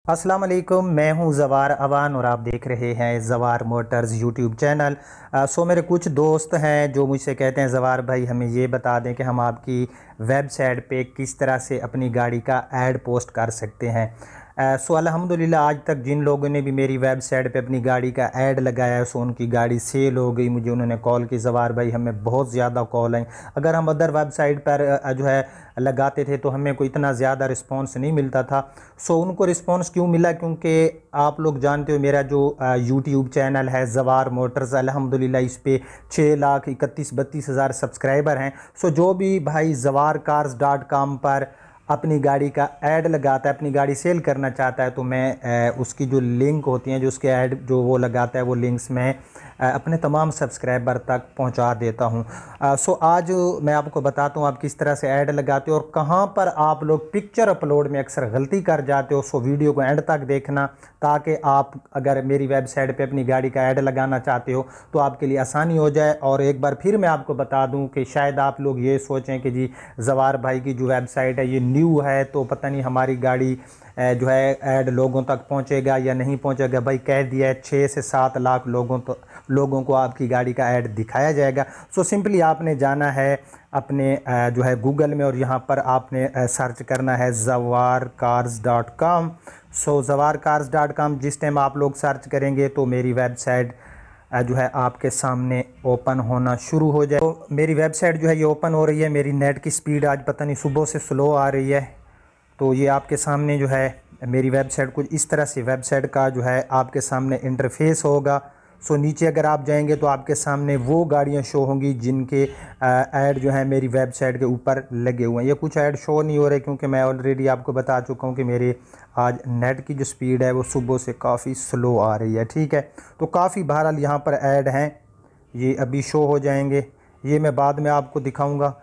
अस्सलाम वालेकुम, मैं हूं ज़वार अवान और आप देख रहे हैं ज़वार मोटर्स यूट्यूब चैनल। मेरे कुछ दोस्त हैं जो मुझसे कहते हैं ज़वार भाई हमें ये बता दें कि हम आपकी वेबसाइट पे किस तरह से अपनी गाड़ी का ऐड पोस्ट कर सकते हैं। अल्हम्दुलिल्लाह आज तक जिन लोगों ने भी मेरी वेबसाइट पे अपनी गाड़ी का ऐड लगाया है उनकी गाड़ी सेल हो गई। मुझे उन्होंने कॉल की ज़वार भाई हमें बहुत ज़्यादा कॉल हैं। अगर हम अदर वेबसाइट पर जो है लगाते थे तो हमें कोई इतना ज़्यादा रिस्पॉन्स नहीं मिलता था। उनको रिस्पॉन्स क्यों मिला? क्योंकि आप लोग जानते हो मेरा जो यूट्यूब चैनल है ज़वार मोटर्स, अल्हम्दुलिल्लाह इस पे 6,31,32,000 सब्सक्राइबर हैं। जो भी भाई ज़वारकार्स.com पर अपनी गाड़ी का ऐड लगाता है, अपनी गाड़ी सेल करना चाहता है, तो मैं उसकी जो लिंक होती हैं, जो उसके ऐड जो वो लगाता है, वो लिंक्स मैं अपने तमाम सब्सक्राइबर तक पहुंचा देता हूं। आज मैं आपको बताता हूं आप किस तरह से ऐड लगाते हो और कहां पर आप लोग पिक्चर अपलोड में अक्सर गलती कर जाते हो। वीडियो को एंड तक देखना ताकि आप अगर मेरी वेबसाइट पे अपनी गाड़ी का ऐड लगाना चाहते हो तो आपके लिए आसानी हो जाए। और एक बार फिर मैं आपको बता दूं कि शायद आप लोग ये सोचें कि जी ज़वार भाई की जो वेबसाइट है ये न्यू है तो पता नहीं हमारी गाड़ी जो है ऐड लोगों तक पहुंचेगा या नहीं पहुंचेगा। भाई कह दिया है 6 से 7 लाख लोगों को आपकी गाड़ी का ऐड दिखाया जाएगा। सिंपली आपने जाना है अपने जो है गूगल में और यहाँ पर आपने सर्च करना है ज़वारकार्स.com। ज़वारकार्स.com जिस टाइम आप लोग सर्च करेंगे तो मेरी वेबसाइट जो है आपके सामने ओपन होना शुरू हो जाए। तो मेरी वेबसाइट जो है ये ओपन हो रही है। मेरी नेट की स्पीड आज पता नहीं सुबह से स्लो आ रही है। तो ये आपके सामने जो है मेरी वेबसाइट कुछ इस तरह से वेबसाइट का जो है आपके सामने इंटरफेस होगा। नीचे अगर आप जाएंगे तो आपके सामने वो गाड़ियां शो होंगी जिनके ऐड जो है मेरी वेबसाइट के ऊपर लगे हुए हैं। ये कुछ ऐड शो नहीं हो रहे क्योंकि मैं ऑलरेडी आपको बता चुका हूँ कि मेरे आज नेट की जो स्पीड है वो सुबह से काफ़ी स्लो आ रही है। ठीक है, तो काफ़ी बहरहाल यहाँ पर ऐड हैं, ये अभी शो हो जाएंगे। ये मैं बाद में आपको दिखाऊँगा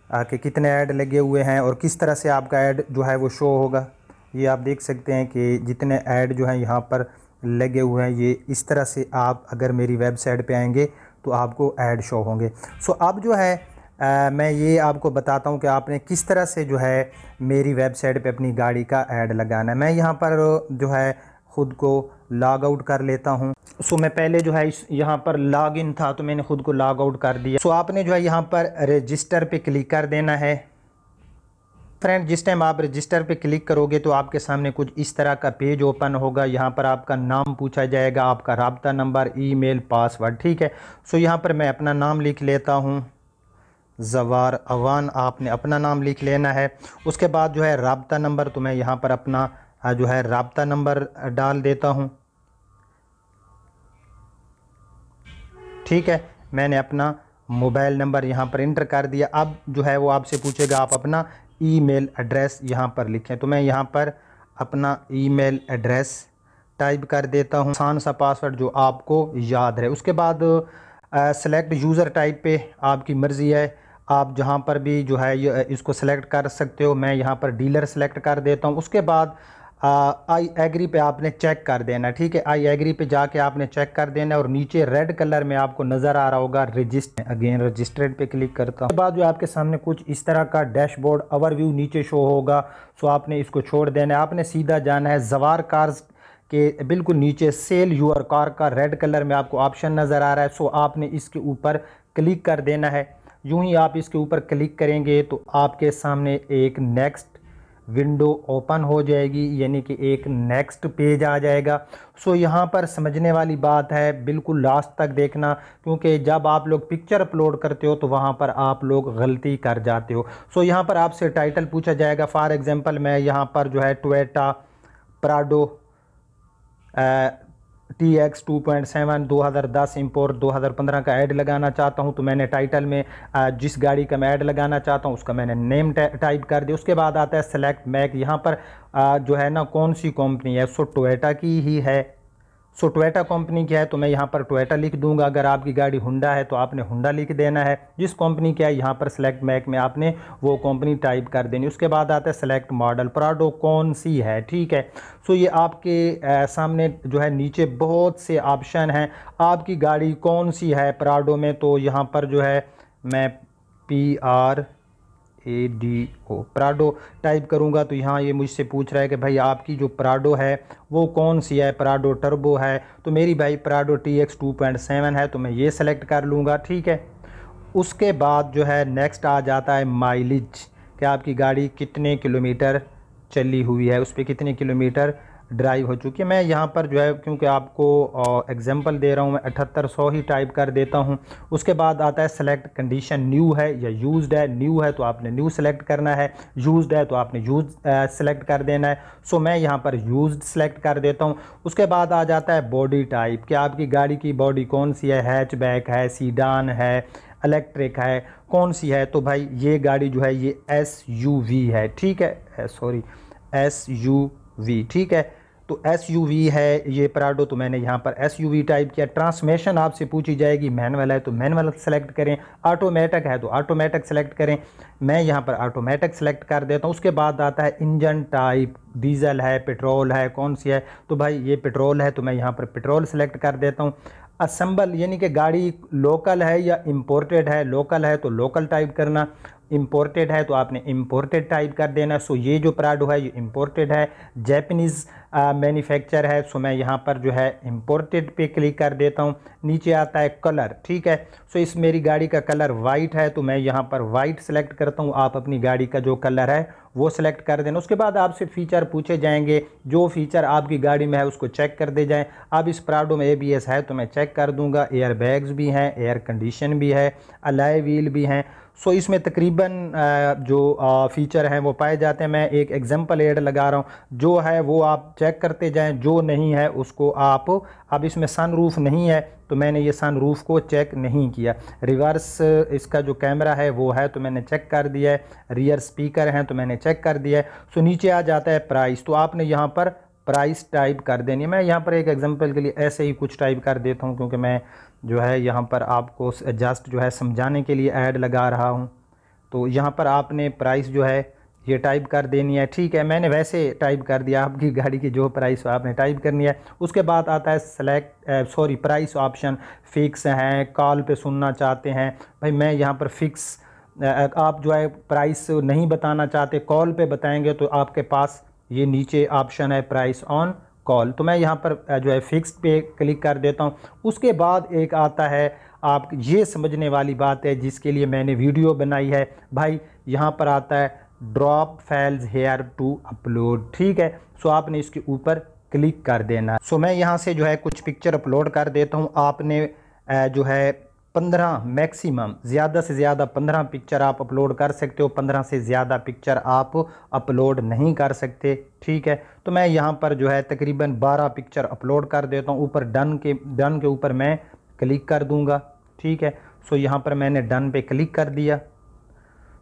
कि कितने ऐड लगे हुए हैं और किस तरह से आपका ऐड जो है वो शो होगा। ये आप देख सकते हैं कि जितने ऐड जो हैं यहाँ पर लगे हुए हैं ये इस तरह से आप अगर मेरी वेबसाइट पे आएंगे तो आपको ऐड शो होंगे। अब जो है मैं ये आपको बताता हूँ कि आपने किस तरह से जो है मेरी वेबसाइट पे अपनी गाड़ी का ऐड लगाना है। मैं यहाँ पर जो है ख़ुद को लॉग आउट कर लेता हूँ। मैं पहले जो है यहाँ पर लॉग इन था तो मैंने ख़ुद को लॉग आउट कर दिया। आपने जो है यहाँ पर रजिस्टर पे क्लिक कर देना है। फ्रेंड जिस टाइम आप रजिस्टर पे क्लिक करोगे तो आपके सामने कुछ इस तरह का पेज ओपन होगा। यहाँ पर आपका नाम पूछा जाएगा, आपका राब्ता नंबर, ईमेल, पासवर्ड। ठीक है, यहाँ पर मैं अपना नाम लिख लेता हूँ ज़वार अवान। आपने अपना नाम लिख लेना है। उसके बाद जो है राब्ता नंबर, तो मैं यहाँ पर अपना जो है राब्ता नंबर डाल देता हूँ। ठीक है, मैंने अपना मोबाइल नंबर यहाँ पर इंटर कर दिया। अब जो है वो आपसे पूछेगा आप अपना ईमेल एड्रेस यहाँ पर लिखें। तो मैं यहाँ पर अपना ईमेल एड्रेस टाइप कर देता हूँ, आसान सा पासवर्ड जो आपको याद रहे। उसके बाद सेलेक्ट यूज़र टाइप पे आपकी मर्ज़ी है, आप जहाँ पर भी जो है ये इसको सेलेक्ट कर सकते हो। मैं यहाँ पर डीलर सेलेक्ट कर देता हूँ। उसके बाद आई एग्री पे आपने चेक कर देना। ठीक है, आई एग्री पे जाके आपने चेक कर देना और नीचे रेड कलर में आपको नज़र आ रहा होगा रजिस्टर। अगेन रजिस्टर्ड पे क्लिक करता हूँ। उसके बाद जो आपके सामने कुछ इस तरह का डैशबोर्ड ओवरव्यू नीचे शो होगा। आपने इसको छोड़ देना है। आपने सीधा जाना है ज़वार कार्स के बिल्कुल नीचे सेल यूर कार का रेड कलर में आपको ऑप्शन नज़र आ रहा है। आपने इसके ऊपर क्लिक कर देना है। यूं ही आप इसके ऊपर क्लिक करेंगे तो आपके सामने एक नेक्स्ट विंडो ओपन हो जाएगी, यानी कि एक नेक्स्ट पेज आ जाएगा। यहाँ पर समझने वाली बात है, बिल्कुल लास्ट तक देखना, क्योंकि जब आप लोग पिक्चर अपलोड करते हो तो वहाँ पर आप लोग गलती कर जाते हो। यहाँ पर आपसे टाइटल पूछा जाएगा। फॉर एग्जांपल मैं यहाँ पर जो है टोयोटा प्राडो TX 2.7 2010 इम्पोर्ट 2015 का ऐड लगाना चाहता हूं। तो मैंने टाइटल में जिस गाड़ी का मैं ऐड लगाना चाहता हूं उसका मैंने नेम टाइप कर दिया। उसके बाद आता है सेलेक्ट मैक। यहाँ पर जो है ना कौन सी कंपनी है, टोयोटा की ही है। टोयोटा कंपनी क्या है तो मैं यहाँ पर टोयोटा लिख दूंगा। अगर आपकी गाड़ी हुंडा है तो आपने हुंडा लिख देना है। जिस कंपनी क्या है यहाँ पर सेलेक्ट मैक में आपने वो कंपनी टाइप कर देनी। उसके बाद आता है सेलेक्ट मॉडल, प्राडो कौन सी है। ठीक है, ये आपके सामने जो है नीचे बहुत से ऑप्शन हैं, आपकी गाड़ी कौन सी है प्राडो में। तो यहाँ पर जो है मैं PRADO प्राडो टाइप करूँगा तो यहाँ ये मुझसे पूछ रहा है कि भाई आपकी जो प्राडो है वो कौन सी है, प्राडो टर्बो है। तो मेरी भाई प्राडो TX 2.7 है, तो मैं ये सेलेक्ट कर लूँगा, ठीक है। उसके बाद जो है नेक्स्ट आ जाता है माइलेज, कि आपकी गाड़ी कितने किलोमीटर चली हुई है, उस पर कितने किलोमीटर ड्राइव हो चुकी है। मैं यहाँ पर जो है क्योंकि आपको एग्जांपल दे रहा हूँ, मैं 7800 ही टाइप कर देता हूँ। उसके बाद आता है सेलेक्ट कंडीशन, न्यू है या यूज्ड है। न्यू है तो आपने न्यू सेलेक्ट करना है, यूज्ड है तो आपने यूज सेलेक्ट कर देना है। सो मैं यहाँ पर यूज्ड सेलेक्ट कर देता हूँ। उसके बाद आ जाता है बॉडी टाइप, कि आपकी गाड़ी की बॉडी कौन सी है, हैचबैक है, सीडान है, इलेक्ट्रिक है, कौन सी है। तो भाई ये गाड़ी जो है ये SUV है, ठीक है, सॉरी SUV, ठीक है। तो SUV है ये प्राडो, तो मैंने यहाँ पर SUV टाइप किया। ट्रांसमिशन आपसे पूछी जाएगी, मैनुअल है तो मैनुअल सेलेक्ट करें, ऑटोमेटिक है तो ऑटोमेटिक सेलेक्ट करें। मैं यहाँ पर ऑटोमेटिक सेलेक्ट कर देता हूँ। उसके बाद आता है इंजन टाइप, डीजल है, पेट्रोल है, कौन सी है। तो भाई ये पेट्रोल है तो मैं यहाँ पर पेट्रोल सेलेक्ट कर देता हूँ। असेंबल यानी कि गाड़ी लोकल है या इम्पोर्टेड है, लोकल है तो लोकल टाइप करना, इम्पोर्टेड है तो आपने इम्पोर्टेड टाइप कर देना। सो ये जो प्राडो है ये इम्पोर्टेड है, जैपनीज़ मैन्युफैक्चर है। सो मैं यहाँ पर जो है इम्पोर्टेड पे क्लिक कर देता हूँ। नीचे आता है कलर, ठीक है। सो इस मेरी गाड़ी का कलर वाइट है तो मैं यहाँ पर वाइट सेलेक्ट करता हूँ। आप अपनी गाड़ी का जो कलर है वो सिलेक्ट कर देना। उसके बाद आपसे फ़ीचर पूछे जाएंगे, जो फ़ीचर आपकी गाड़ी में है उसको चेक कर दे जाएं। अब इस प्राडो में ABS है तो मैं चेक कर दूंगा, एयर बैग्स भी हैं, एयर कंडीशन भी है, अलॉय व्हील भी हैं। सो इसमें तकरीबन जो फ़ीचर हैं वो पाए जाते हैं। मैं एक एग्जांपल ऐड लगा रहा हूँ, जो है वो आप चेक करते जाएं, जो नहीं है उसको आप। अब इसमें सनरूफ नहीं है तो मैंने ये सनरूफ को चेक नहीं किया। रिवर्स इसका जो कैमरा है वो है तो मैंने चेक कर दिया है, रियर स्पीकर हैं तो मैंने चेक कर दिया है। सो नीचे आ जाता है प्राइस, तो आपने यहाँ पर प्राइस टाइप कर देनी है। मैं यहाँ पर एक एग्जांपल के लिए ऐसे ही कुछ टाइप कर देता हूँ, क्योंकि मैं जो है यहाँ पर आपको जस्ट जो है समझाने के लिए ऐड लगा रहा हूँ। तो यहाँ पर आपने प्राइस जो है ये टाइप कर देनी है, ठीक है। मैंने वैसे टाइप कर दिया, आपकी गाड़ी की जो प्राइस हो आपने टाइप करनी है। उसके बाद आता है प्राइस ऑप्शन, फिक्स हैं, कॉल पे सुनना चाहते हैं। भाई मैं यहाँ पर फिक्स, आप जो है प्राइस नहीं बताना चाहते, कॉल पे बताएंगे तो आपके पास ये नीचे ऑप्शन है प्राइस ऑन कॉल। तो मैं यहाँ पर जो है फिक्स पे क्लिक कर देता हूँ। उसके बाद एक आता है, आप ये समझने वाली बात है जिसके लिए मैंने वीडियो बनाई है भाई। यहाँ पर आता है drop files here to upload, ठीक है। सो आपने इसके ऊपर क्लिक कर देना। सो मैं यहाँ से जो है कुछ पिक्चर अपलोड कर देता हूँ। आपने जो है 15 मैक्सिमम, ज़्यादा से ज़्यादा 15 पिक्चर आप अपलोड कर सकते हो, 15 से ज़्यादा पिक्चर आप अपलोड नहीं कर सकते, ठीक है। तो मैं यहाँ पर जो है तकरीबन 12 पिक्चर अपलोड कर देता हूँ। ऊपर डन के ऊपर मैं क्लिक कर दूँगा, ठीक है। सो यहाँ पर मैंने डन पे क्लिक कर दिया।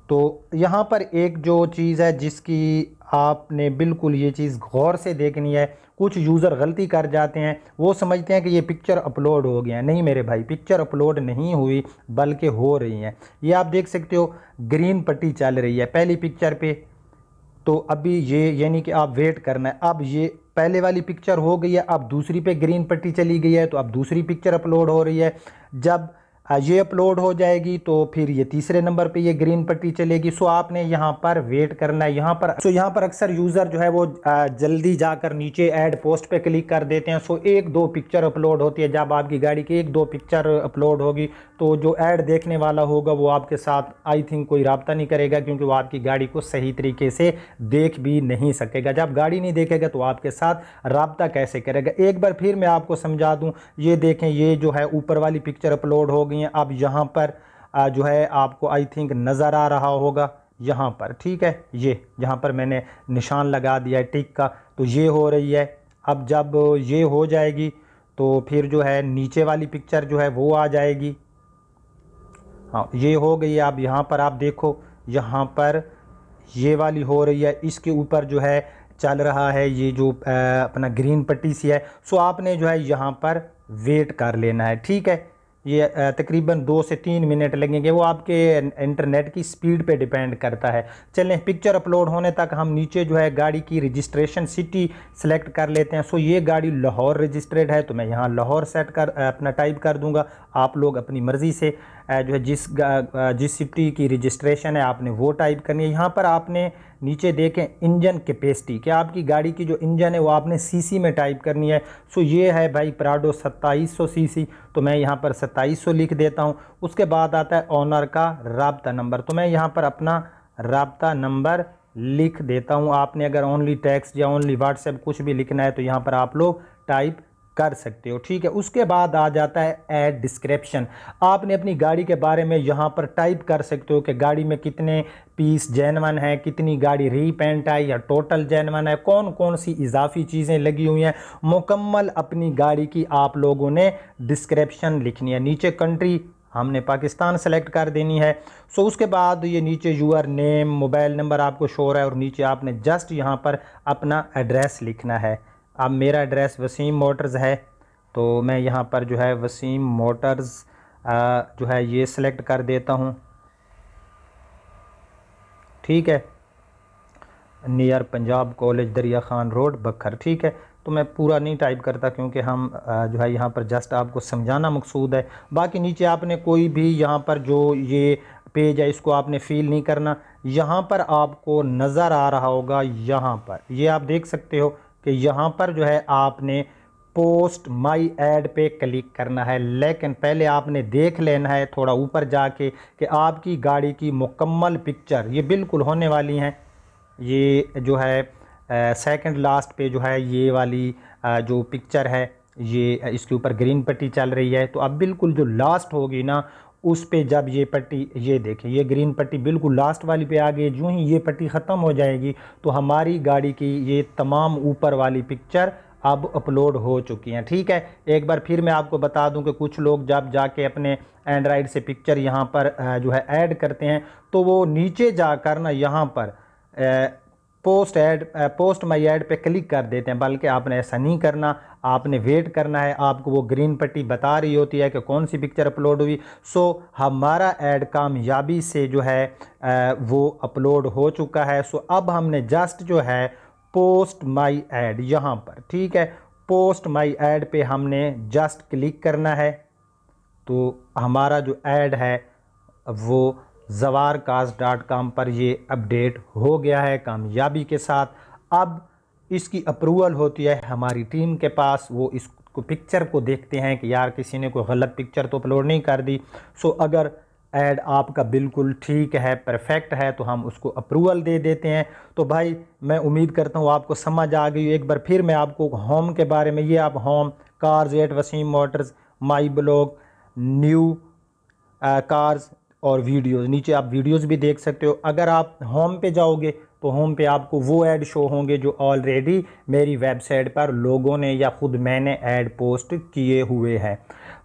तो यहाँ पर एक जो चीज़ है जिसकी आपने बिल्कुल ये चीज़ गौर से देखनी है, कुछ यूज़र गलती कर जाते हैं, वो समझते हैं कि ये पिक्चर अपलोड हो गया है। नहीं मेरे भाई, पिक्चर अपलोड नहीं हुई बल्कि हो रही हैं। ये आप देख सकते हो ग्रीन पट्टी चल रही है पहली पिक्चर पे। तो अभी ये यानी कि आप वेट करना है। अब ये पहले वाली पिक्चर हो गई है, अब दूसरी पे ग्रीन पट्टी चली गई है तो अब दूसरी पिक्चर अपलोड हो रही है। जब ये अपलोड हो जाएगी तो फिर ये तीसरे नंबर पे ये ग्रीन पट्टी चलेगी। सो आपने यहाँ पर वेट करना है। यहाँ पर अक्सर यूज़र जो है वो जल्दी जाकर नीचे ऐड पोस्ट पे क्लिक कर देते हैं। सो 1-2 पिक्चर अपलोड होती है। जब आपकी गाड़ी की 1-2 पिक्चर अपलोड होगी तो जो ऐड देखने वाला होगा वो आपके साथ आई थिंक कोई रब्ता नहीं करेगा, क्योंकि वो आपकी गाड़ी को सही तरीके से देख भी नहीं सकेगा। जब गाड़ी नहीं देखेगा तो आपके साथ रब्ता कैसे करेगा। एक बार फिर मैं आपको समझा दूँ, ये देखें ये जो है ऊपर वाली पिक्चर अपलोड हो गई है। अब यहाँ पर जो है आपको आई थिंक नज़र आ रहा होगा यहाँ पर, ठीक है। ये यहाँ पर मैंने निशान लगा दिया है टिक का, तो ये हो रही है। अब जब ये हो जाएगी तो फिर जो है नीचे वाली पिक्चर जो है वो आ जाएगी। हाँ ये हो गई है। अब यहाँ पर आप देखो, यहाँ पर ये वाली हो रही है, इसके ऊपर जो है चल रहा है ये जो अपना ग्रीन पट्टी सी है। सो आपने जो है यहाँ पर वेट कर लेना है, ठीक है। ये तकरीबन 2 से 3 मिनट लगेंगे, वो आपके इंटरनेट की स्पीड पे डिपेंड करता है। चलें, पिक्चर अपलोड होने तक हम नीचे जो है गाड़ी की रजिस्ट्रेशन सिटी सेलेक्ट कर लेते हैं। सो ये गाड़ी लाहौर रजिस्ट्रेड है, तो मैं यहाँ लाहौर सेट कर अपना टाइप कर दूँगा। आप लोग अपनी मर्ज़ी से जो है जिस सिटी की रजिस्ट्रेशन है आपने वो टाइप करनी है। यहाँ पर आपने नीचे देखें इंजन कैपेसिटी, क्या आपकी गाड़ी की जो इंजन है वो आपने सीसी में टाइप करनी है। सो ये है भाई प्राडो 2700 सीसी, तो मैं यहाँ पर 2700 लिख देता हूँ। उसके बाद आता है ऑनर का राब्ता नंबर, तो मैं यहाँ पर अपना राब्ता नंबर लिख देता हूँ। आपने अगर ओनली टेक्स्ट या ओनली व्हाट्सएप कुछ भी लिखना है तो यहाँ पर आप लोग टाइप कर सकते हो, ठीक है। उसके बाद आ जाता है ऐड डिस्क्रिप्शन। आपने अपनी गाड़ी के बारे में यहाँ पर टाइप कर सकते हो कि गाड़ी में कितने पीस जेनवन है, कितनी गाड़ी रीपेंट है या टोटल जेनवन है, कौन कौन सी इजाफी चीज़ें लगी हुई हैं। मुकम्मल अपनी गाड़ी की आप लोगों ने डिस्क्रिप्शन लिखनी है। नीचे कंट्री हमने पाकिस्तान सेलेक्ट कर देनी है। सो उसके बाद ये नीचे यूर नेम, मोबाइल नंबर आपको शो हो रहा है और नीचे आपने जस्ट यहाँ पर अपना एड्रेस लिखना है। अब मेरा एड्रेस वसीम मोटर्स है, तो मैं यहाँ पर जो है वसीम मोटर्स जो है ये सिलेक्ट कर देता हूँ, ठीक है। नियर पंजाब कॉलेज दरिया खान रोड बखर, ठीक है। तो मैं पूरा नहीं टाइप करता क्योंकि हम जो है यहाँ पर जस्ट आपको समझाना मकसूद है। बाकी नीचे आपने कोई भी यहाँ पर जो ये पेज है इसको आपने फिल नहीं करना। यहाँ पर आपको नज़र आ रहा होगा, यहाँ पर ये आप देख सकते हो कि यहाँ पर जो है आपने पोस्ट माई ऐड पे क्लिक करना है। लेकिन पहले आपने देख लेना है थोड़ा ऊपर जाके कि आपकी गाड़ी की मुकम्मल पिक्चर ये बिल्कुल होने वाली हैं। ये जो है सेकंड लास्ट पे जो है ये वाली जो पिक्चर है ये इसके ऊपर ग्रीन पट्टी चल रही है। तो अब बिल्कुल जो लास्ट होगी ना उस पे जब ये पट्टी, ये देखें ये ग्रीन पट्टी बिल्कुल लास्ट वाली पे आ गई, जो ही ये पट्टी ख़त्म हो जाएगी तो हमारी गाड़ी की ये तमाम ऊपर वाली पिक्चर अब अपलोड हो चुकी हैं, ठीक है। एक बार फिर मैं आपको बता दूं कि कुछ लोग जब जाके अपने एंड्राइड से पिक्चर यहाँ पर जो है ऐड करते हैं तो वो नीचे जाकर ना यहाँ पर पोस्ट माई ऐड पे क्लिक कर देते हैं, बल्कि आपने ऐसा नहीं करना। आपने वेट करना है, आपको वो ग्रीन पट्टी बता रही होती है कि कौन सी पिक्चर अपलोड हुई। सो हमारा ऐड कामयाबी से जो है वो अपलोड हो चुका है। सो अब हमने जस्ट जो है पोस्ट माई ऐड यहाँ पर, ठीक है, पोस्ट माई ऐड पे हमने जस्ट क्लिक करना है। तो हमारा जो ऐड है वो zawarcars.com पर ये अपडेट हो गया है कामयाबी के साथ। अब इसकी अप्रूवल होती है हमारी टीम के पास, वो इसको पिक्चर को देखते हैं कि यार किसी ने कोई गलत पिक्चर तो अपलोड नहीं कर दी। सो अगर ऐड आपका बिल्कुल ठीक है, परफेक्ट है, तो हम उसको अप्रूवल दे देते हैं। तो भाई मैं उम्मीद करता हूँ आपको समझ आ गई। एक बार फिर मैं आपको होम के बारे में, ये आप home cars at Waseem Motors, my blog, new cars और वीडियोज़, नीचे आप वीडियोज़ भी देख सकते हो। अगर आप होम पे जाओगे तो होम पे आपको वो ऐड शो होंगे जो ऑलरेडी मेरी वेबसाइट पर लोगों ने या ख़ुद मैंने ऐड पोस्ट किए हुए हैं।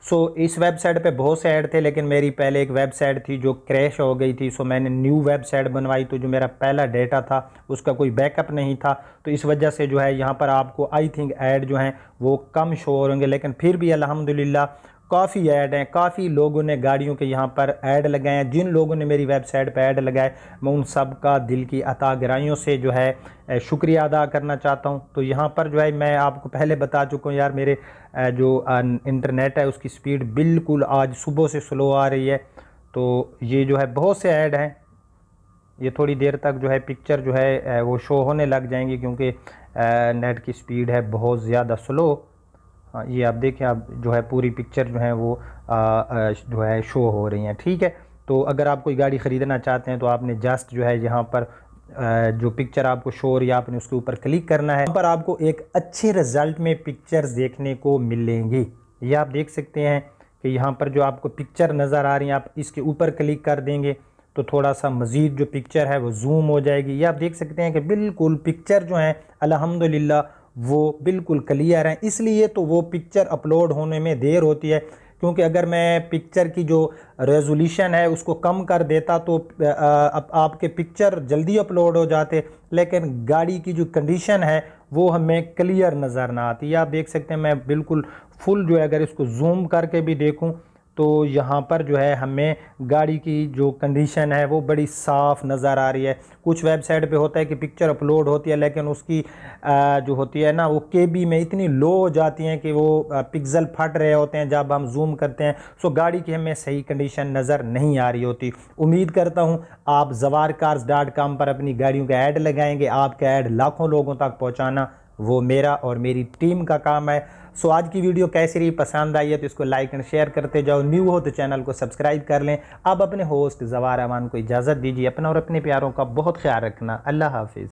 सो इस वेबसाइट पे बहुत से ऐड थे, लेकिन मेरी पहले एक वेबसाइट थी जो क्रैश हो गई थी। सो मैंने न्यू वेबसाइट बनवाई, तो जो मेरा पहला डेटा था उसका कोई बैकअप नहीं था, तो इस वजह से जो है यहाँ पर आपको आई थिंक ऐड जो हैं वो कम शो होंगे। लेकिन फिर भी अल्हम्दुलिल्लाह काफ़ी ऐड हैं, काफ़ी लोगों ने गाड़ियों के यहाँ पर ऐड लगाए हैं। जिन लोगों ने मेरी वेबसाइट पर ऐड लगाए मैं उन सब का दिल की अता गहराइयों से जो है शुक्रिया अदा करना चाहता हूँ। तो यहाँ पर जो है मैं आपको पहले बता चुका हूँ यार, मेरे जो इंटरनेट है उसकी स्पीड बिल्कुल आज सुबह से स्लो आ रही है। तो ये जो है बहुत से ऐड हैं, ये थोड़ी देर तक जो है पिक्चर जो है वो शो होने लग जाएंगी क्योंकि नेट की स्पीड है बहुत ज़्यादा स्लो। हाँ, ये आप देखें, आप जो है पूरी पिक्चर जो है वो जो है शो हो रही हैं, ठीक है। तो अगर आप कोई गाड़ी ख़रीदना चाहते हैं तो आपने जस्ट जो है यहाँ पर जो पिक्चर आपको शो हो रही है आपने उसके ऊपर क्लिक करना है। यहाँ पर आपको एक अच्छे रिज़ल्ट में पिक्चर्स देखने को मिलेंगी। ये आप देख सकते हैं कि यहाँ पर जो आपको पिक्चर नज़र आ रही हैं, आप इसके ऊपर क्लिक कर देंगे तो थोड़ा सा मज़ीद जो पिक्चर है वो जूम हो जाएगी। ये आप देख सकते हैं कि बिल्कुल पिक्चर जो हैं अल्हम्दुलिल्लाह वो बिल्कुल क्लियर हैं। इसलिए तो वो पिक्चर अपलोड होने में देर होती है, क्योंकि अगर मैं पिक्चर की जो रेजोल्यूशन है उसको कम कर देता तो आपके पिक्चर जल्दी अपलोड हो जाते, लेकिन गाड़ी की जो कंडीशन है वो हमें क्लियर नज़र ना आती। आप देख सकते हैं मैं बिल्कुल फुल जो है अगर इसको जूम करके भी देखूं तो यहाँ पर जो है हमें गाड़ी की जो कंडीशन है वो बड़ी साफ़ नज़र आ रही है। कुछ वेबसाइट पे होता है कि पिक्चर अपलोड होती है लेकिन उसकी जो होती है ना वो केबी में इतनी लो हो जाती हैं कि वो पिक्सल फट रहे होते हैं जब हम जूम करते हैं। सो गाड़ी की हमें सही कंडीशन नज़र नहीं आ रही होती। उम्मीद करता हूँ आप zawarcars.com पर अपनी गाड़ियों का ऐड लगाएंगे। आपका ऐड लाखों लोगों तक पहुँचाना वो मेरा और मेरी टीम का काम है। सो आज की वीडियो कैसी रही, पसंद आई है तो इसको लाइक एंड शेयर करते जाओ। न्यू हो तो चैनल को सब्सक्राइब कर लें। अब अपने होस्ट जवार अमान को इजाज़त दीजिए। अपना और अपने प्यारों का बहुत ख्याल रखना। अल्लाह हाफिज़।